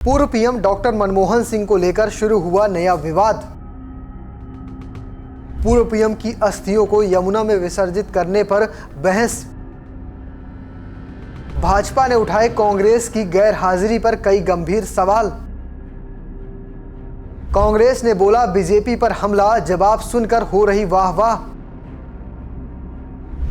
पूर्व PM doctor Manmohan Singh को लेकर शुरू हुआ नया विवाद। पूर्व पीएम की अस्थियों को यमुना में विसर्जित करने पर बहस। भाजपा ने उठाए कांग्रेस की गैर हाजिरी पर कई गंभीर सवाल। कांग्रेस ने बोला बीजेपी पर हमला, जवाब सुनकर हो रही वाह वाह।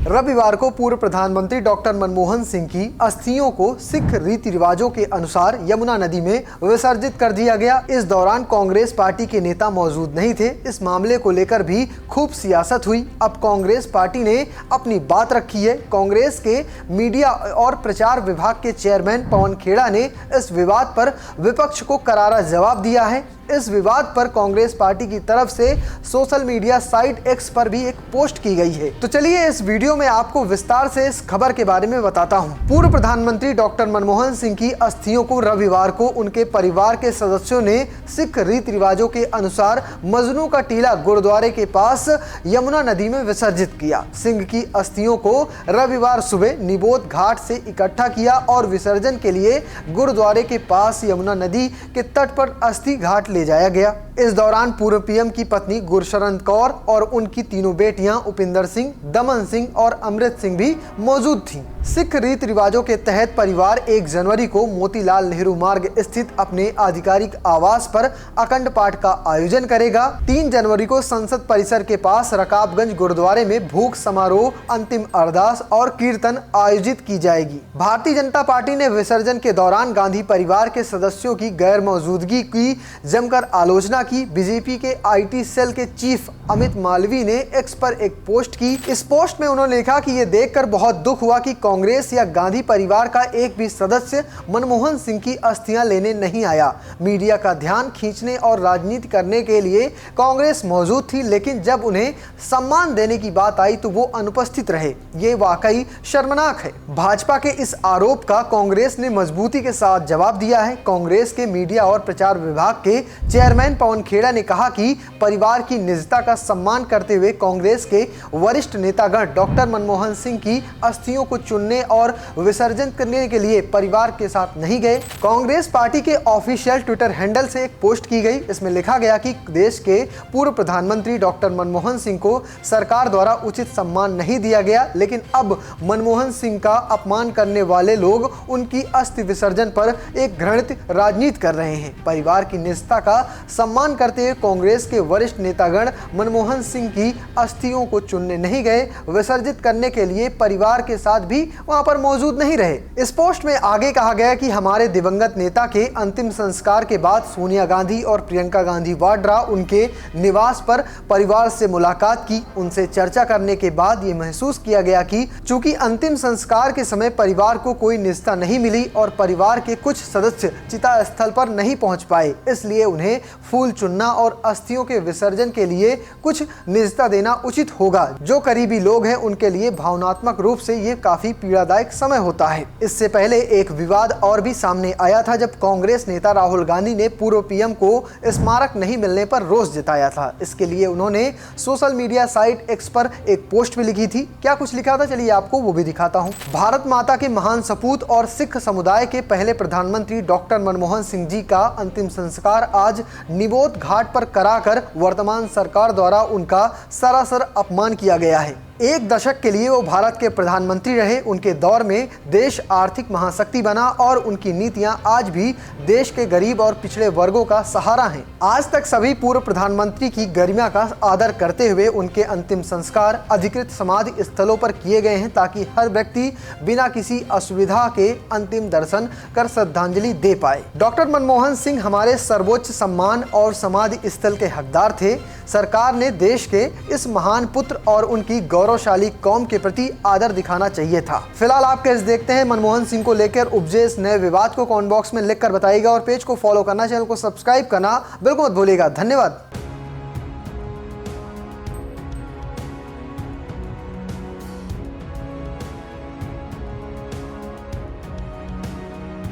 रविवार को पूर्व प्रधानमंत्री डॉक्टर मनमोहन सिंह की अस्थियों को सिख रीति रिवाजों के अनुसार यमुना नदी में विसर्जित कर दिया गया। इस दौरान कांग्रेस पार्टी के नेता मौजूद नहीं थे। इस मामले को लेकर भी खूब सियासत हुई। अब कांग्रेस पार्टी ने अपनी बात रखी है। कांग्रेस के मीडिया और प्रचार विभाग के चेयरमैन पवन खेड़ा ने इस विवाद पर विपक्ष को करारा जवाब दिया है। इस विवाद पर कांग्रेस पार्टी की तरफ से सोशल मीडिया साइट एक्स पर भी एक पोस्ट की गई है। तो चलिए इस वीडियो में आपको विस्तार से इस खबर के बारे में बताता हूं। पूर्व प्रधानमंत्री डॉक्टर मनमोहन सिंह की अस्थियों को रविवार को उनके परिवार के सदस्यों ने सिख रीति रिवाजों के अनुसार मजनू का टीला गुरुद्वारे के पास यमुना नदी में विसर्जित किया। सिंह की अस्थियों को रविवार सुबह निबोध घाट से इकट्ठा किया और विसर्जन के लिए गुरुद्वारे के पास यमुना नदी के तट पर अस्थि घाट ले जाया गया। इस दौरान पूर्व पीएम की पत्नी गुरशरण कौर और उनकी तीनों बेटियां उपिंदर सिंह, दमन सिंह और अमृत सिंह भी मौजूद थीं। सिख रीति रिवाजों के तहत परिवार 1 जनवरी को मोतीलाल नेहरू मार्ग स्थित अपने आधिकारिक आवास पर अखंड पाठ का आयोजन करेगा। 3 जनवरी को संसद परिसर के पास रकाबगंज गुरुद्वारे में भूख समारोह, अंतिम अरदास और कीर्तन आयोजित की जाएगी। भारतीय जनता पार्टी ने विसर्जन के दौरान गांधी परिवार के सदस्यों की गैर मौजूदगी की जमकर आलोचना की। बीजेपी के आईटी सेल के चीफ अमित मालवीय ने एक्स पर एक पोस्ट की। इस पोस्ट में उन्होंने लिखा कि ये देखकर बहुत दुख हुआ कि कांग्रेस या गांधी परिवार का एक भी सदस्य मनमोहन सिंह की अस्थियां लेने नहीं आया। मीडिया का ध्यान खींचने और राजनीति करने के लिए कांग्रेस मौजूद थी, लेकिन जब उन्हें सम्मान देने की बात आई तो वो अनुपस्थित रहे। ये वाकई शर्मनाक है। भाजपा के इस आरोप का कांग्रेस ने मजबूती के साथ जवाब दिया है। कांग्रेस के मीडिया और प्रचार विभाग के चेयरमैन पवन खेड़ा ने कहा कि परिवार की निजता का सम्मान करते हुए कांग्रेस के वरिष्ठ नेतागण डॉक्टर मनमोहन सिंह की अस्थियों को चुनने और विसर्जन करने के लिए परिवार के साथ नहीं गए। कांग्रेस पार्टी के ऑफिशियल ट्विटर हैंडल से एक पोस्ट की गई। इसमें लिखा गया कि देश के पूर्व प्रधानमंत्री डॉक्टर मनमोहन सिंह को सरकार द्वारा उचित सम्मान नहीं दिया गया, लेकिन अब मनमोहन सिंह का अपमान करने वाले लोग उनकी अस्थि विसर्जन पर एक घृणित राजनीति कर रहे हैं। परिवार की निजता का सम्मान करते हुए कांग्रेस के वरिष्ठ नेतागण मनमोहन सिंह की अस्थियों को चुनने नहीं गए, विसर्जित करने के लिए परिवार के साथ भी वहां पर मौजूद नहीं रहे। इस पोस्ट में आगे कहा गया कि हमारे दिवंगत नेता के अंतिम संस्कार के बाद सोनिया गांधी और प्रियंका गांधी वाड्रा उनके निवास पर परिवार से मुलाकात की। उनसे चर्चा करने के बाद ये महसूस किया गया कि चूंकि अंतिम संस्कार के समय परिवार को कोई निजता नहीं मिली और परिवार के कुछ सदस्य चिता स्थल पर नहीं पहुंच पाए, इसलिए उन्हें फूल चुनना और अस्थियों के विसर्जन के लिए कुछ निजता देना उचित होगा। जो करीबी लोग हैं उनके लिए भावनात्मक रूप से ये काफी पीड़ादायक समय होता है। इससे पहले एक विवाद और भी सामने आया था जब कांग्रेस नेता राहुल गांधी ने पूर्व पीएम को स्मारक नहीं मिलने पर रोष जताया था। इसके लिए उन्होंने सोशल मीडिया साइट एक्स पर एक पोस्ट भी लिखी थी। क्या कुछ लिखा था, चलिए आपको वो भी दिखाता हूँ। भारत माता के महान सपूत और सिख समुदाय के पहले प्रधानमंत्री डॉक्टर मनमोहन सिंह जी का अंतिम संस्कार आज निबोध घाट पर कराकर वर्तमान सरकार द्वारा उनका सरासर अपमान किया गया है। 1 दशक के लिए वो भारत के प्रधानमंत्री रहे। उनके दौर में देश आर्थिक महाशक्ति बना और उनकी नीतियां आज भी देश के गरीब और पिछड़े वर्गों का सहारा हैं। आज तक सभी पूर्व प्रधानमंत्री की गरिमा का आदर करते हुए उनके अंतिम संस्कार अधिकृत समाधि स्थलों पर किए गए हैं ताकि हर व्यक्ति बिना किसी असुविधा के अंतिम दर्शन कर श्रद्धांजलि दे पाए। डॉक्टर मनमोहन सिंह हमारे सर्वोच्च सम्मान और समाधि स्थल के हकदार थे। सरकार ने देश के इस महान पुत्र और उनकी गौरवशाली कौम के प्रति आदर दिखाना चाहिए था। फिलहाल आप कैसे देखते हैं मनमोहन सिंह को लेकर उपजे इस नए विवाद को कमेंट बॉक्स में लिखकर बताइएगा और पेज को फॉलो करना, चैनल को सब्सक्राइब करना बिल्कुल मत भूलिएगा। धन्यवाद।